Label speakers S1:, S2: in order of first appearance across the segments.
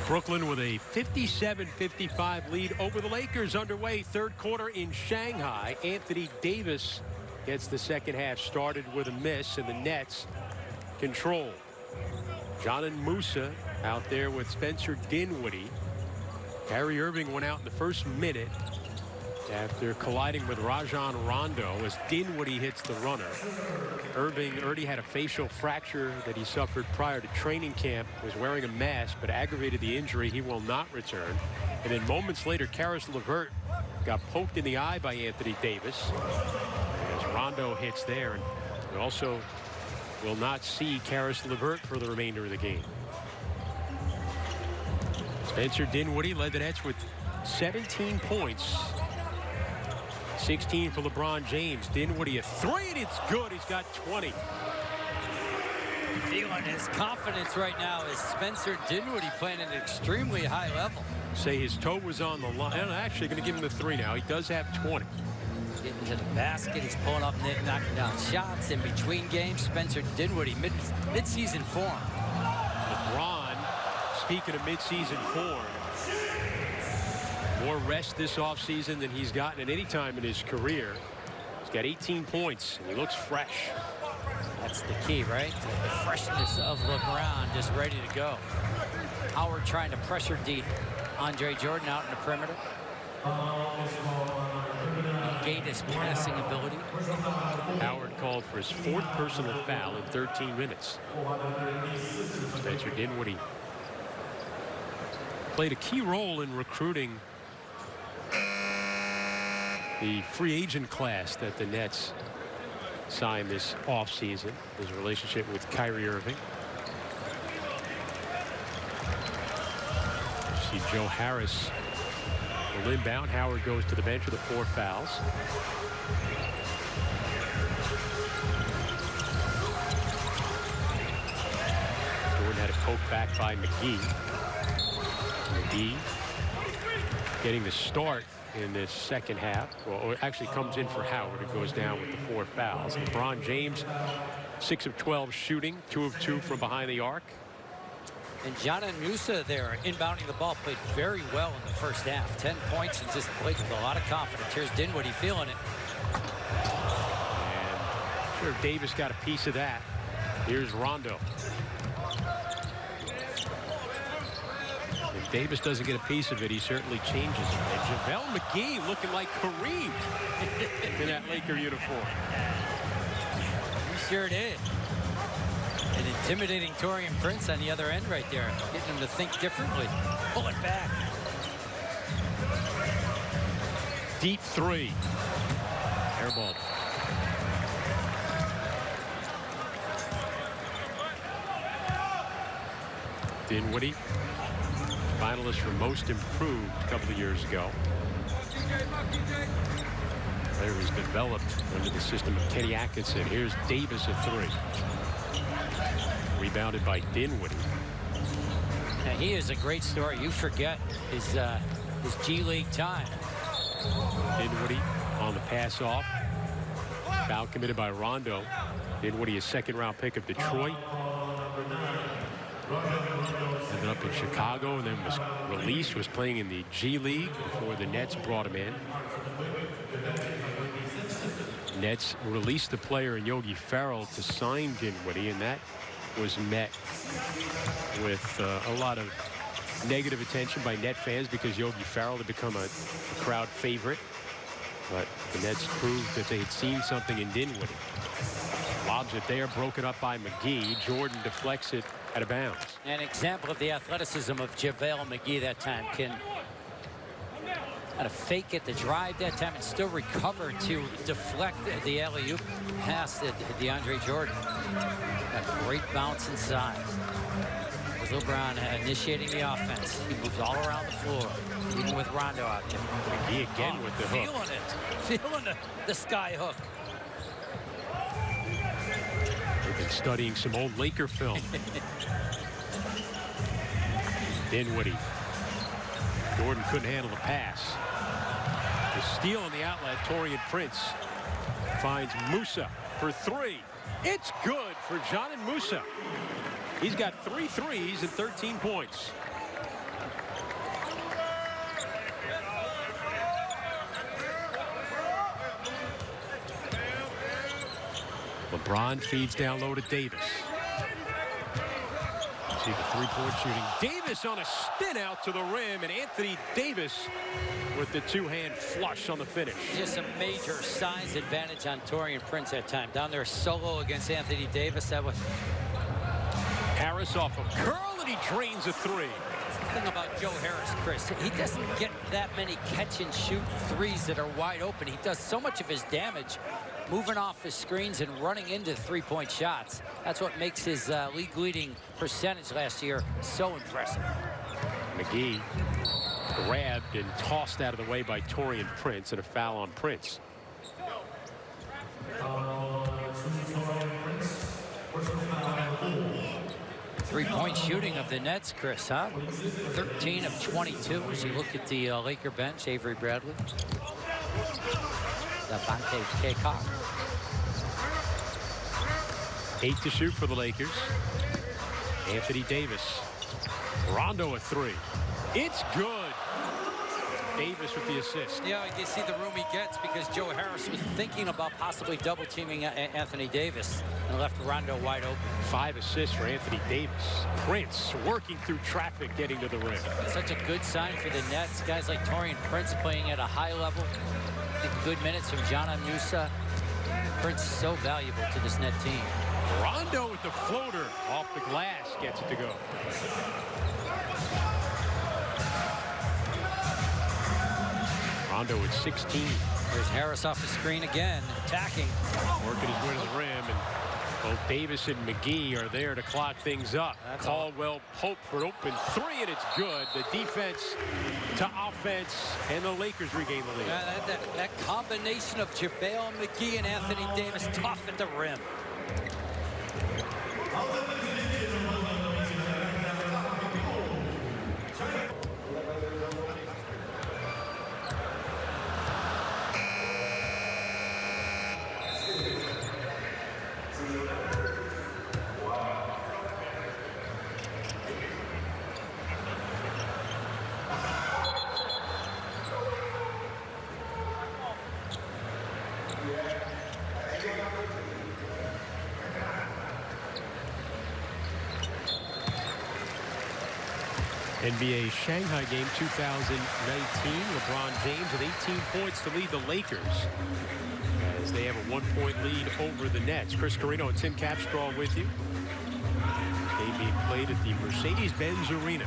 S1: Brooklyn with a 57-55 lead over the Lakers. Underway, third quarter in Shanghai. Anthony Davis gets the second half started with a miss, and the Nets control. John and Musa out there with Spencer Dinwiddie. Kyrie Irving went out in the first minute after colliding with Rajon Rondo as Dinwiddie hits the runner. Irving already had a facial fracture that he suffered prior to training camp, was wearing a mask, but aggravated the injury. He will not return. And then moments later, Karis LeVert got poked in the eye by Anthony Davis as Rondo hits there. And we also will not see Karis LeVert for the remainder of the game. Spencer Dinwiddie led the Nets with 17 points. 16 for LeBron James. Dinwiddie a three, and it's good. He's got 20.
S2: Feeling his confidence right now is Spencer Dinwiddie playing at an extremely high level.
S1: Say his toe was on the line. I'm actually going to give him the three now. He does have 20.
S2: Getting to the basket. He's pulling up, knocking down shots in between games. Spencer Dinwiddie, mid-season form.
S1: LeBron, speaking of mid-season form, more rest this offseason than he's gotten at any time in his career. He's got 18 points, and he looks fresh.
S2: That's the key, right? The freshness of LeBron, just ready to go. Howard trying to pressure Andre Jordan out in the perimeter. Negate his passing ability.
S1: Howard called for his fourth personal foul in 13 minutes. Spencer Dinwiddie played a key role in recruiting the free agent class that the Nets signed this offseason. His relationship with Kyrie Irving. You see Joe Harris will inbound. Howard goes to the bench with the 4 fouls. Jordan had a poke back by McGee. McGee getting the start in this second half. Well, it actually comes in for Howard. It goes down with the 4 fouls. LeBron James, 6 of 12 shooting, 2 of 2 from behind the arc.
S2: And John and Musa there inbounding the ball, played very well in the first half. 10 points and just played with a lot of confidence. Here's Dinwiddie feeling it.
S1: And sure, Davis got a piece of that. Here's Rondo. If Davis doesn't get a piece of it, he certainly changes it. And JaVale McGee looking like Kareem in that Laker uniform.
S2: He sure did. An intimidating Taurean Prince on the other end right there, getting him to think differently. Pull it back.
S1: Deep three. Air ball. Dinwiddie, finalist for most improved a couple of years ago. Player was developed under the system of Kenny Atkinson. Here's Davis a three. Rebounded by Dinwiddie.
S2: Now, he is a great story. You forget his G League time.
S1: Dinwiddie on the pass off. Foul committed by Rondo. Dinwiddie, a second-round pick of Detroit. Ended up in Chicago and then was released, was playing in the G League before the Nets brought him in. Nets released the player in Yogi Ferrell to sign Dinwiddie, and that was met with a lot of negative attention by Net fans because Yogi Ferrell had become a crowd favorite. But the Nets proved that they had seen something in Dinwiddie. Lobs it there, broken up by McGee. Jordan deflects it out of bounds.
S2: An example of the athleticism of JaVale McGee that time. Can kind of fake it, the drive that time, and still recover to deflect the alley-oop pass to DeAndre Jordan. Got great bounce inside. With LeBron initiating the offense. He moves all around the floor, even with Rondo out there.
S1: McGee again with the hook.
S2: Feeling the sky hook.
S1: We've been studying some old Laker film. Dinwiddie. Jordan couldn't handle the pass. The steal on the outlet. Taurean Prince finds Musa for three. It's good for John and Musa. He's got 3 threes and 13 points. LeBron feeds down low to Davis. See the three-point shooting. Davis on a spin out to the rim, and Anthony Davis with the two-hand flush on the finish.
S2: Just a major size advantage on Taurean Prince that time. Down there solo against Anthony Davis. That was
S1: Harris off a curl, and he drains a three.
S2: The thing about Joe Harris, Chris, he doesn't get that many catch-and-shoot threes that are wide open. He does so much of his damage moving off his screens and running into three-point shots. That's what makes his league-leading percentage last year so impressive.
S1: McGee grabbed and tossed out of the way by Taurean Prince, and a foul on Prince.
S2: Three-point shooting of the Nets, Chris, huh? 13 of 22 as you look at the Laker bench. Avery Bradley. Davante Kekoc.
S1: 8 to shoot for the Lakers. Anthony Davis. Rondo a three. It's good. Davis with the assist.
S2: Yeah, you see the room he gets because Joe Harris was thinking about possibly double teaming Anthony Davis and left Rondo wide open.
S1: 5 assists for Anthony Davis. Prince working through traffic, getting to the rim.
S2: Such a good sign for the Nets. Guys like Taurean Prince playing at a high level. Good minutes from John Musa. Prince is so valuable to this net team.
S1: Rondo with the floater off the glass, gets it to go. Rondo at 16.
S2: There's Harris off the screen again, attacking.
S1: Working his way to the rim, and both Davis and McGee are there to clock things up.
S2: That's
S1: Caldwell Pope for an open three, and it's good. The defense to offense, and the Lakers regain the lead.
S2: That combination of JaVale McGee and Anthony Davis tough at the rim.
S1: NBA Shanghai game 2019. LeBron James with 18 points to lead the Lakers as they have a 1-point lead over the Nets. Chris Carino and Tim Capstraw with you. Game being played at the Mercedes-Benz Arena,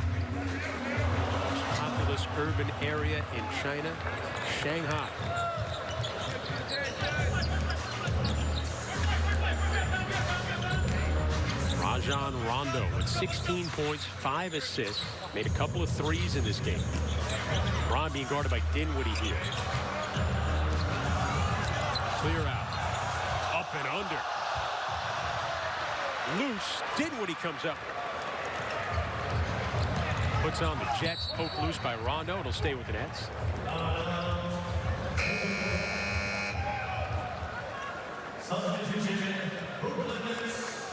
S1: most populous urban area in China, Shanghai. Rajon Rondo with 16 points, 5 assists, made a couple of threes in this game. Ron being guarded by Dinwiddie here. Clear out. Up and under. Loose. Dinwiddie comes up. Puts on the Jets. Poke loose by Rondo. It'll stay with the Nets.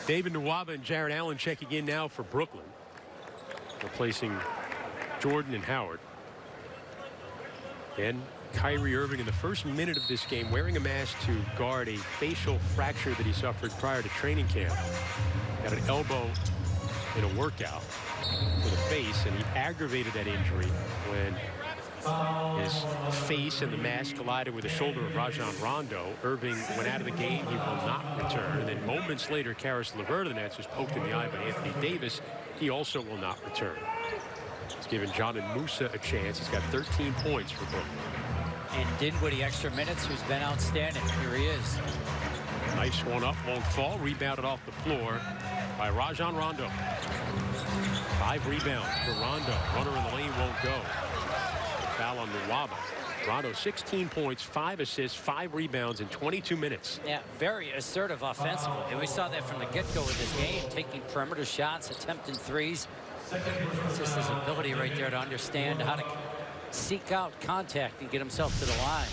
S1: David Nwaba and Jared Allen checking in now for Brooklyn, replacing Jordan and Howard. And Kyrie Irving in the first minute of this game wearing a mask to guard a facial fracture that he suffered prior to training camp. Got an elbow in a workout to the face, and he aggravated that injury when his face and the mask collided with the shoulder of Rajon Rondo. Irving went out of the game. He will not return. And then moments later, Karis LeVert of the Nets was poked in the eye by Anthony Davis. He also will not return. It's given John and Musa a chance. He's got 13 points for Brooklyn.
S2: And Dinwiddie extra minutes, who's been outstanding. Here he is.
S1: Nice one up, won't fall. Rebounded off the floor by Rajon Rondo. 5 rebounds for Rondo. Runner in the lane won't go. Foul on Nwaba. Rondo 16 points, 5 assists, 5 rebounds in 22 minutes.
S2: Yeah, very assertive offensively. And we saw that from the get-go of this game, taking perimeter shots, attempting threes. It's just his ability right there to understand how to seek out contact and get himself to the line.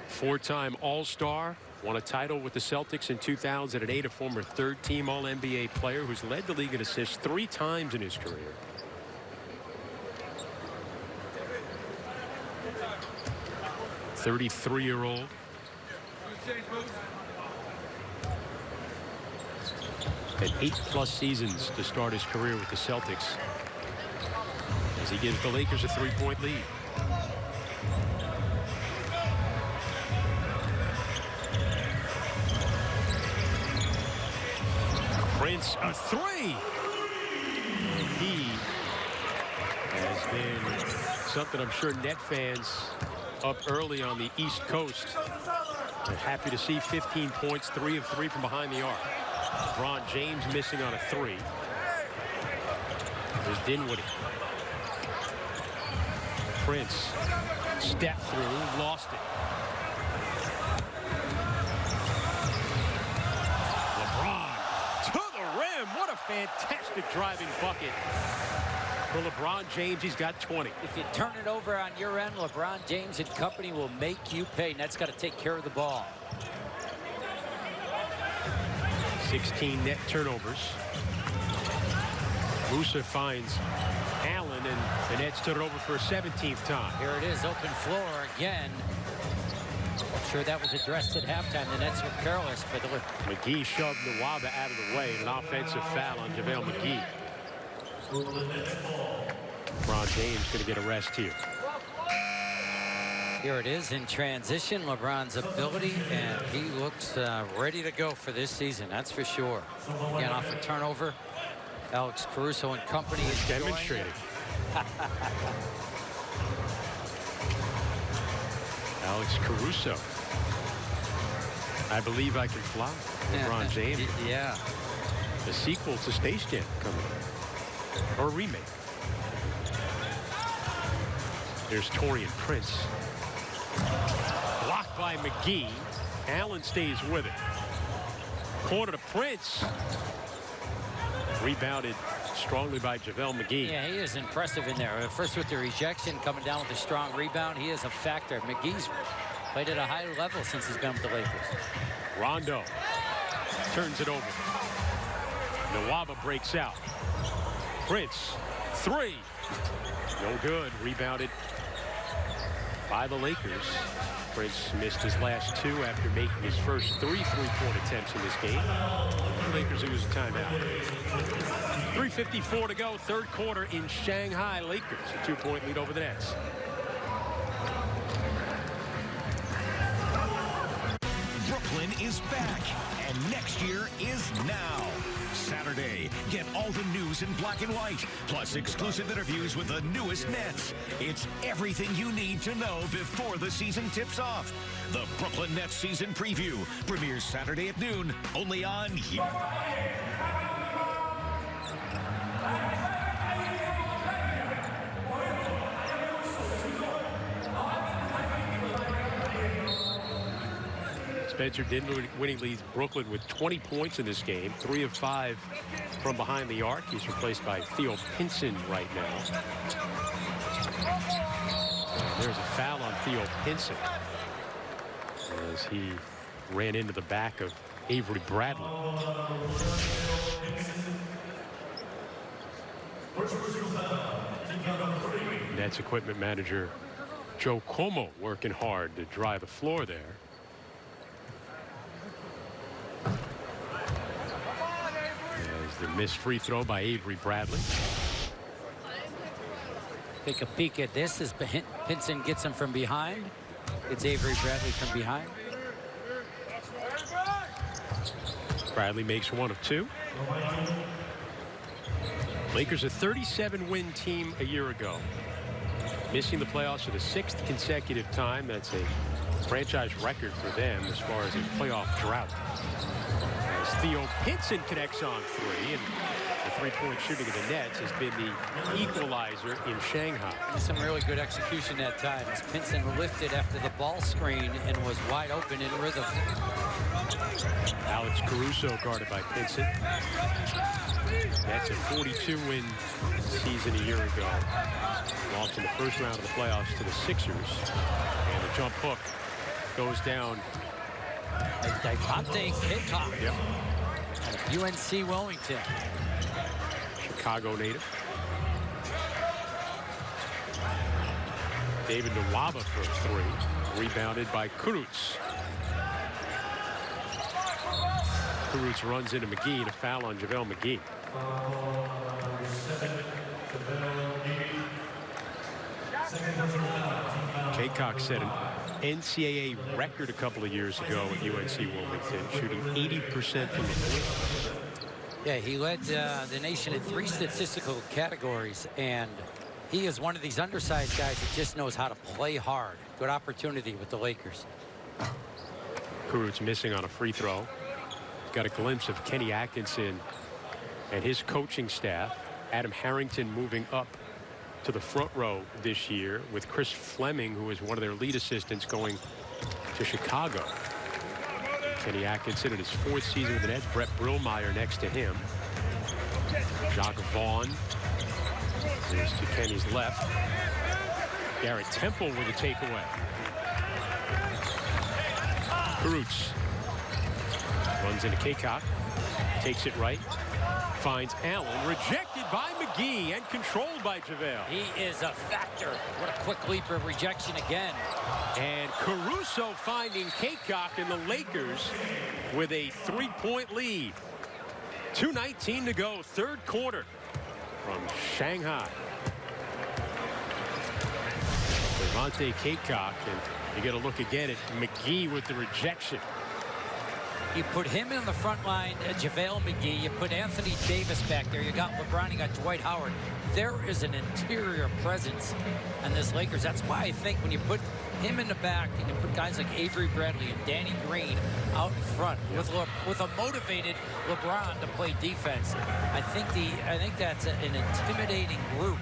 S1: 4-time All-Star, won a title with the Celtics in 2008, a former third-team All-NBA player who's led the league in assists 3 times in his career. Had 8+ seasons to start his career with the Celtics, as he gives the Lakers a 3-point lead. Prince, a three. And he has been something I'm sure Net fans up early on the East Coast are happy to see. 15 points, 3 of 3 from behind the arc. LeBron James missing on a three. There's Dinwiddie. Prince stepped through, lost it. What a fantastic driving bucket for LeBron James. He's got 20.
S2: If you turn it over on your end, LeBron James and company will make you pay. Net's got to take care of the ball.
S1: 16 net turnovers. Musa finds Allen, and the Nets stood it over for a 17th time.
S2: Here it is, open floor again. I'm sure that was addressed at halftime. The Nets were careless, but
S1: McGee shoved Nwaba out of the way. An offensive foul on JaVale McGee. LeBron James going to get a rest here.
S2: Here it is in transition. LeBron's ability, and he looks ready to go for this season. That's for sure. Again, off a turnover. Alex Caruso and company is
S1: demonstrating. Alex Caruso. I Believe I Can Fly. LeBron James.
S2: Yeah.
S1: The sequel to Space Jam coming up. Or a remake. There's Taurean Prince. Blocked by McGee. Allen stays with it. Corner to Prince. Rebounded strongly by JaVale McGee.
S2: Yeah, he is impressive in there. First with the rejection, coming down with a strong rebound. He is a factor. McGee's played at a high level since he's been with the Lakers.
S1: Rondo turns it over. Nwaba breaks out. Prince, three. No good. Rebounded by the Lakers. Prince missed his last two after making his first 3 3-point attempts in this game. The Lakers lose a timeout. 3:54 to go, third quarter in Shanghai. Lakers a 2-point lead over the Nets.
S3: Brooklyn is back, and next year is now. Saturday, get all the news in black and white, plus exclusive interviews with the newest Nets. It's everything you need to know before the season tips off. The Brooklyn Nets season preview premieres Saturday at noon, only on
S1: Spencer Dinwiddie leads Brooklyn with 20 points in this game, 3 of 5 from behind the arc. He's replaced by Theo Pinson right now. There's a foul on Theo Pinson as he ran into the back of Avery Bradley. Nets equipment manager Joe Como working hard to dry the floor there. The missed free throw by Avery Bradley.
S2: Take a peek at this as Pinson gets him from behind. It's Avery Bradley from behind.
S1: Bradley makes 1 of 2. Lakers a 37-win team a year ago. Missing the playoffs for the 6th consecutive time. That's a franchise record for them as far as a playoff drought. Theo Pinson connects on 3, and the three-point shooting of the Nets has been the equalizer in Shanghai.
S2: Some really good execution that time as Pinson lifted after the ball screen and was wide open in rhythm.
S1: Alex Caruso guarded by Pinson. That's a 42-win season a year ago. Lost in the first round of the playoffs to the Sixers. And the jump hook goes down.
S2: Devontae Hickok.
S1: Yep.
S2: UNC Wilmington.
S1: Chicago native. David Nwaba for 3. Rebounded by Kurucs. Caruth runs into McGee and a foul on JaVale McGee. Kaycock set an NCAA record a couple of years ago at UNC Wilmington, shooting 80% from the field.
S2: Yeah, he led the nation in 3 statistical categories, and he is one of these undersized guys that just knows how to play hard. Good opportunity with the Lakers.
S1: Caruth's missing on a free throw. Got a glimpse of Kenny Atkinson and his coaching staff. Adam Harrington moving up to the front row this year, with Chris Fleming, who is one of their lead assistants, going to Chicago. Kenny Atkinson in his 4th season with the Nets. Brett Brillmeyer next to him. Jacques Vaughn is to Kenny's left. Garrett Temple with a takeaway. Caruth runs into Kaycock, takes it right, finds Allen, rejected by McGee and controlled by JaVale.
S2: He is a factor. What a quick leap of rejection again.
S1: And Caruso finding Kaycock, and the Lakers with a 3-point lead. 2:19 to go, 3rd quarter from Shanghai. Devontae Kaycock, and you get a look again at McGee with the rejection.
S2: You put him in the front line, JaVale McGee. You put Anthony Davis back there. You got LeBron, you got Dwight Howard. There is an interior presence in this Lakers. That's why I think when you put him in the back and you put guys like Avery Bradley and Danny Green out in front with a motivated LeBron to play defense, I think that's an intimidating group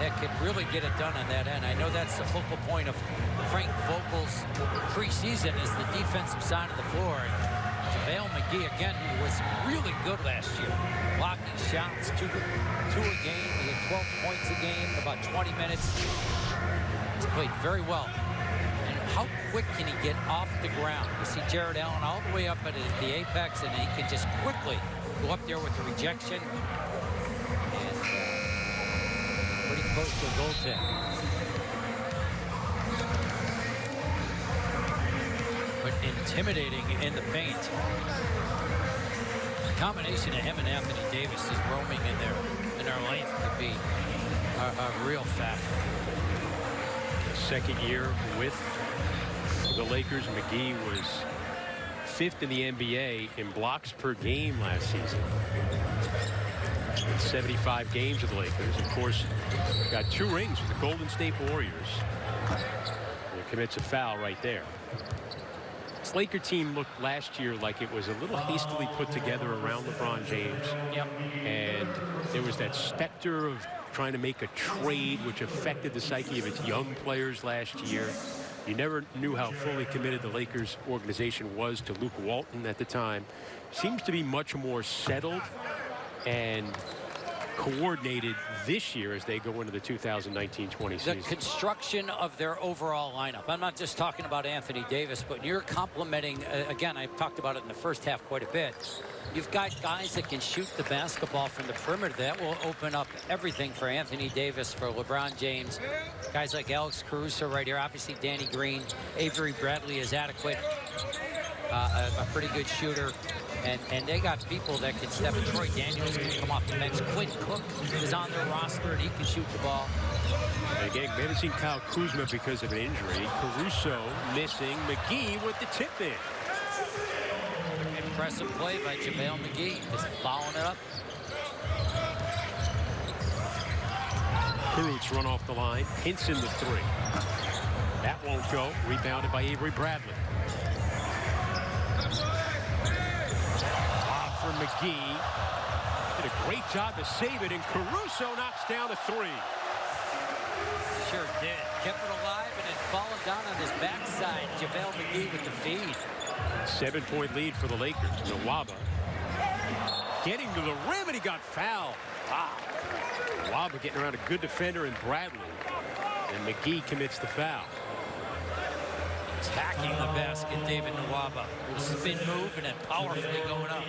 S2: that could really get it done on that end. I know that's the focal point of Frank Vogel's preseason, is the defensive side of the floor. JaVale McGee, again, who was really good last year, blocking shots, two a game. He had 12 points a game, about 20 minutes. He's played very well. And how quick can he get off the ground? You see Jared Allen all the way up at the apex, and he can just quickly go up there with the rejection. And pretty close to a goaltend. But intimidating in the paint. The combination of him and Anthony Davis is roaming in their length could be a real factor.
S1: Second year with the Lakers, McGee was 5th in the NBA in blocks per game last season. In 75 games with the Lakers. Of course, got 2 rings with the Golden State Warriors. And commits a foul right there. This Laker team looked last year like it was a little hastily put together around LeBron James.
S2: Yep.
S1: And there was that specter of trying to make a trade, which affected the psyche of its young players last year. You never knew how fully committed the Lakers organization was to Luke Walton at the time. Seems to be much more settled and coordinated this year as they go into the 2019-20 season.
S2: The construction of their overall lineup. I'm not just talking about Anthony Davis, but you're complementing, again, I've talked about it in the first half quite a bit. You've got guys that can shoot the basketball from the perimeter. That will open up everything for Anthony Davis, for LeBron James. Guys like Alex Caruso right here. Obviously, Danny Green. Avery Bradley is adequate. A pretty good shooter. And they got people that can step in. Troy Daniels can come off the bench. Quinn Cook is on their roster, and he can shoot the ball.
S1: And again, we haven't seen Kyle Kuzma because of an injury. Caruso missing. McGee with the tip in.
S2: Impressive play by JaVale McGee, just following it up.
S1: Caruth run off the line. Hinson the 3. That won't go. Rebounded by Avery Bradley. For McGee. Did a great job to save it, and Caruso knocks down a 3.
S2: Sure did. Kept it alive and had fallen down on his backside. JaVale McGee with the feed.
S1: 7-point lead for the Lakers. Nwaba getting to the rim, and he got fouled. Wow. Nwaba getting around a good defender in Bradley, and McGee commits the foul.
S2: Attacking the basket, David Nwaba. Spin move and then powerfully going up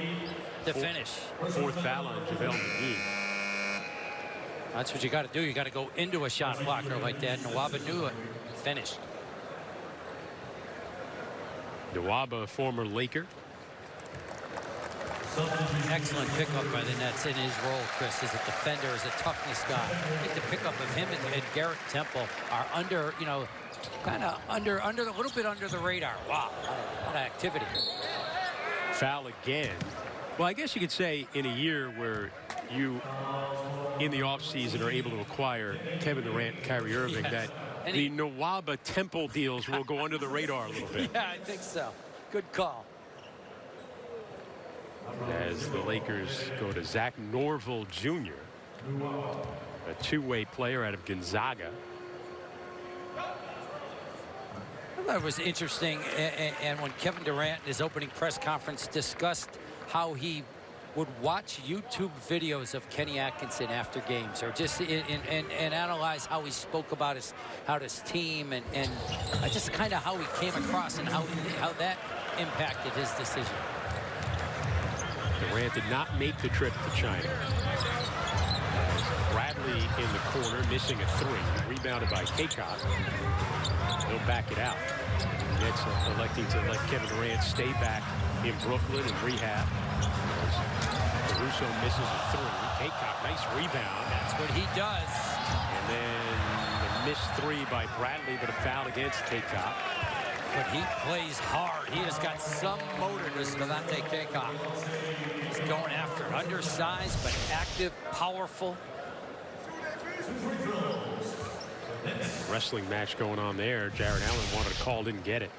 S2: to finish.
S1: 4th foul on JaVale McGee.
S2: That's what you got to do. You got to go into a shot blocker like that. Nwaba knew it. Finished.
S1: Nwaba, a former Laker.
S2: Excellent pickup by the Nets in his role, Chris, as a defender, as a toughness guy. I think the pickup of him and Garrett Temple are under, you know, kind of a little bit under the radar. Wow, a lot of activity.
S1: Foul again. Well, I guess you could say in a year where you, in the offseason, are able to acquire Kevin Durant and Kyrie Irving,
S2: Yes.
S1: that
S2: And
S1: the Nwaba Temple deals will go under the radar a little bit.
S2: Yeah, I think so. Good call.
S1: As the Lakers go to Zach Norville Jr., a two-way player out of Gonzaga.
S2: I thought it was interesting, and when Kevin Durant in his opening press conference discussed how he would watch YouTube videos of Kenny Atkinson after games, or just and analyze how he spoke about his team, and just kind of how he came across and how that impacted his decision.
S1: Durant did not make the trip to China. Bradley in the corner, missing a three, rebounded by Kaycock. He'll back it out. Nets electing to let Kevin Durant stay back in Brooklyn and rehab. Caruso misses a three. Kaycock, nice rebound.
S2: That's what he does.
S1: And then a missed three by Bradley, but a foul against Kaycock.
S2: But he plays hard. He has got some motor, this Devontae Kaycock. He's going after it. Undersized, but active, powerful.
S1: Wrestling match going on there. Jared Allen wanted a call, didn't get it.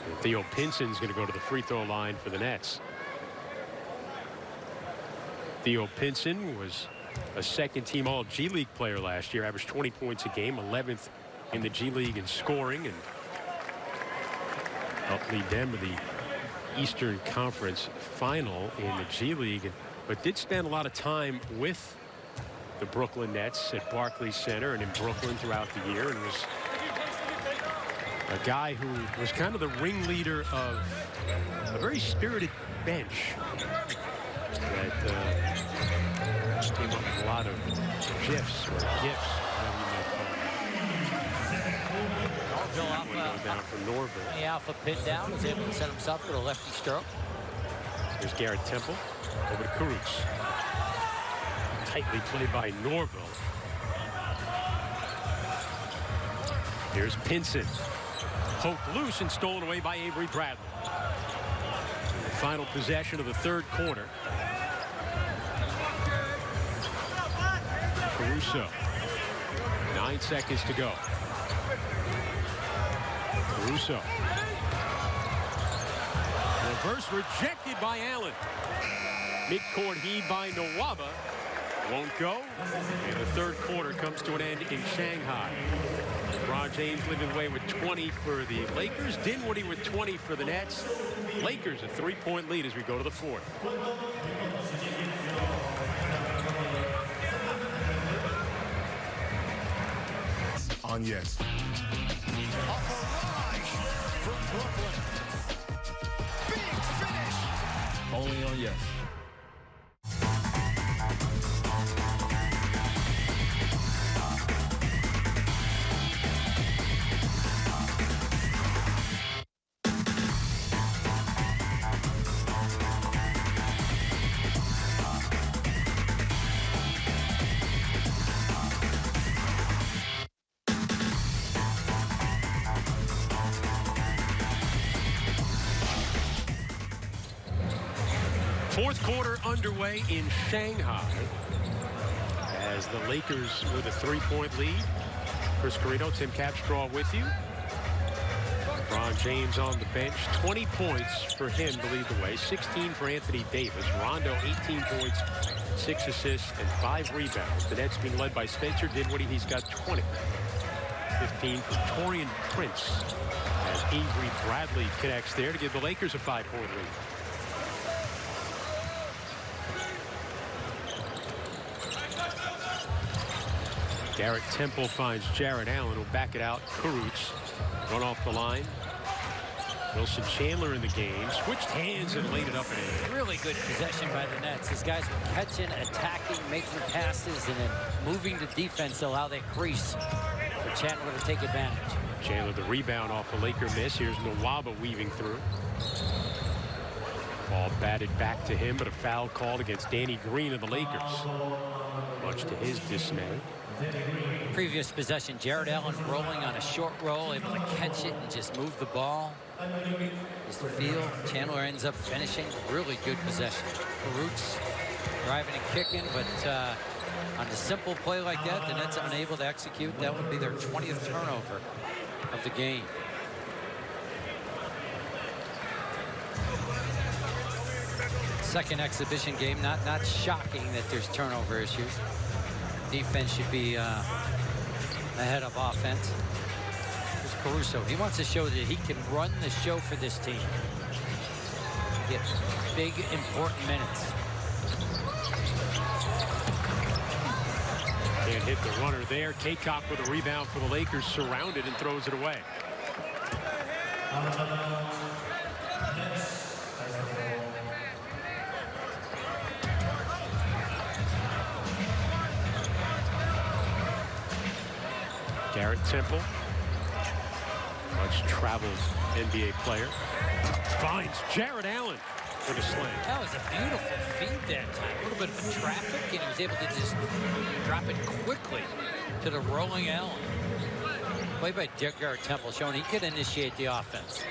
S1: And Theo Pinson's going to go to the free throw line for the Nets. Theo Pinson was a second-team All-G League player last year, averaged 20 points a game, 11th in the G League in scoring, and helped lead them to the Eastern Conference final in the G League, but did spend a lot of time with the Brooklyn Nets at Barclays Center and in Brooklyn throughout the year, and was a guy who was kind of the ringleader of a very spirited bench that came up with a lot of gifs or gifts, whatever you might call them. Goes down for Norville.
S2: The alpha pin down, was able to set himself with a lefty stroke.
S1: There's Garrett Temple over to Caruso. Tightly played by Norville. Here's Pinson. Poked loose and stolen away by Avery Bradley. Final possession of the third quarter. Caruso. 9 seconds to go. Caruso. Reverse rejected by Allen. Midcourt heave by Nwaba. Won't go. And the third quarter comes to an end in Shanghai. LeBron James leading the way with 20 for the Lakers. Dinwiddie with 20 for the Nets. Lakers a 3-point lead as we go to the fourth.
S4: On Yes.
S3: A barrage from Brooklyn. Big finish.
S4: Only on Yes.
S1: Fourth quarter underway in Shanghai as the Lakers with a 3-point lead. Chris Carrino, Tim Capstraw with you. LeBron James on the bench. 20 points for him to lead the way. 16 for Anthony Davis. Rondo 18 points, 6 assists, and 5 rebounds. The Nets being led by Spencer Dinwiddie. He's got 20. 15 for Taurean Prince as Avery Bradley connects there to give the Lakers a 5-point lead. Garrett Temple finds Jared Allen, who'll back it out. Caruso run off the line. Wilson Chandler in the game. Switched hands and laid it up and in.
S2: Really good possession by the Nets. These guys were catching, attacking, making passes, and then moving the defense to allow that crease for Chandler to take advantage.
S1: Chandler the rebound off the Laker miss. Here's Nwaba weaving through. Ball batted back to him, but a foul called against Danny Green of the Lakers, much to his dismay.
S2: Previous possession, Jared Allen rolling on a short roll, able to catch it and just move the ball. Just the field. Chandler ends up finishing. Really good possession. Roots driving and kicking, but on a simple play like that, the Nets unable to execute. That would be their 20th turnover of the game. Second exhibition game. Not shocking that there's turnover issues. Defense should be ahead of offense. Here's Caruso. He wants to show that he can run the show for this team. Get big, important minutes.
S1: Can't hit the runner there. Kaycock with a rebound for the Lakers, surrounded and throws it away. Garrett Temple, much traveled NBA player, finds Jared Allen with a slam.
S2: That was a beautiful feed that time. A little bit of traffic, and he was able to just drop it quickly to the rolling Allen. Play by Garrett Temple, showing he could initiate the offense.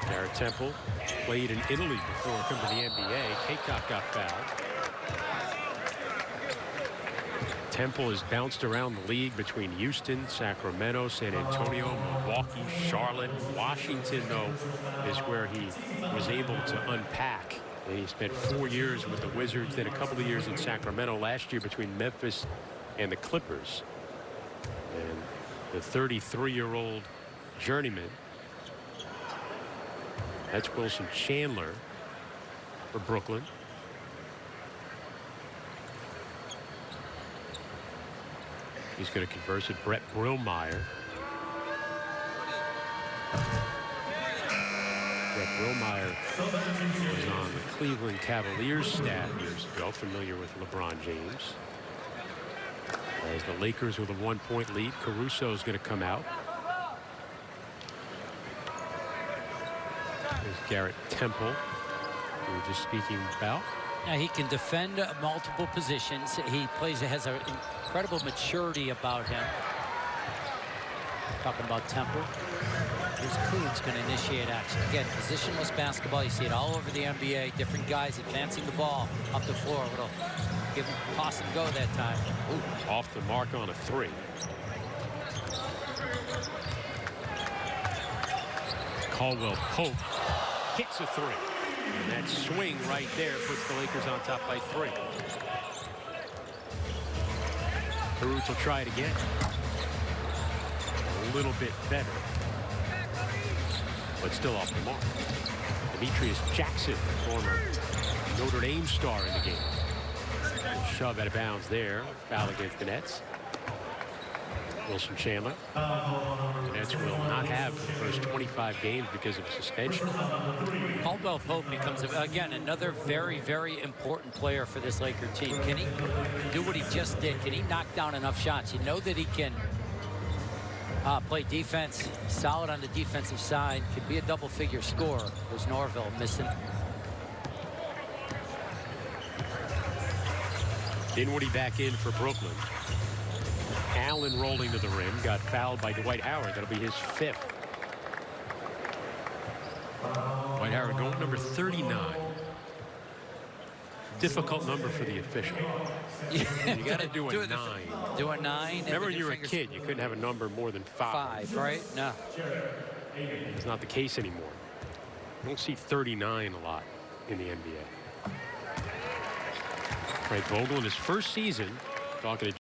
S1: Garrett Temple played in Italy before coming to the NBA. Kaycock got fouled. Temple has bounced around the league between Houston, Sacramento, San Antonio, Milwaukee, Charlotte. Washington, though, is where he was able to unpack. And he spent 4 years with the Wizards, then a couple of years in Sacramento last year between Memphis and the Clippers. And the 33-year-old journeyman, that's Wilson Chandler for Brooklyn. He's going to converse with Brett Brillmeyer. Brett Brillmeyer was on the Cleveland Cavaliers staff years ago, familiar with LeBron James. As the Lakers with a 1-point lead, Caruso is going to come out. There's Garrett Temple, who we were just speaking about.
S2: Now, he can defend multiple positions. He has an incredible maturity about him. Talking about Temple. Here's Koontz going to initiate action. Again, positionless basketball. You see it all over the NBA. Different guys advancing the ball up the floor. It'll give him toss and go that time.
S1: Ooh, off the mark on a three. Caldwell Pope hits a three. And that swing right there puts the Lakers on top by 3. Caruso will try it again. A little bit better, but still off the mark. Demetrius Jackson, former Notre Dame star in the game. Shove out of bounds there. Foul against the Nets. Wilson Chandler. The Nets will not have the first 25 games because of suspension.
S2: Caldwell Pope becomes, again, another very, very important player for this Laker team. Can he do what he just did? Can he knock down enough shots? You know that he can play defense, solid on the defensive side, could be a double-figure scorer. There's Norville missing.
S1: Dinwiddie back in for Brooklyn. Allen rolling to the rim, got fouled by Dwight Howard. That'll be his 5th. Dwight Howard going number 39. Difficult number for the official. You got to do a 9.
S2: Do a 9.
S1: Remember when you were a kid, you couldn't have a number more than 5.
S2: 5, right? No.
S1: It's not the case anymore. You don't see 39 a lot in the NBA. Frank Vogel in his first season talking to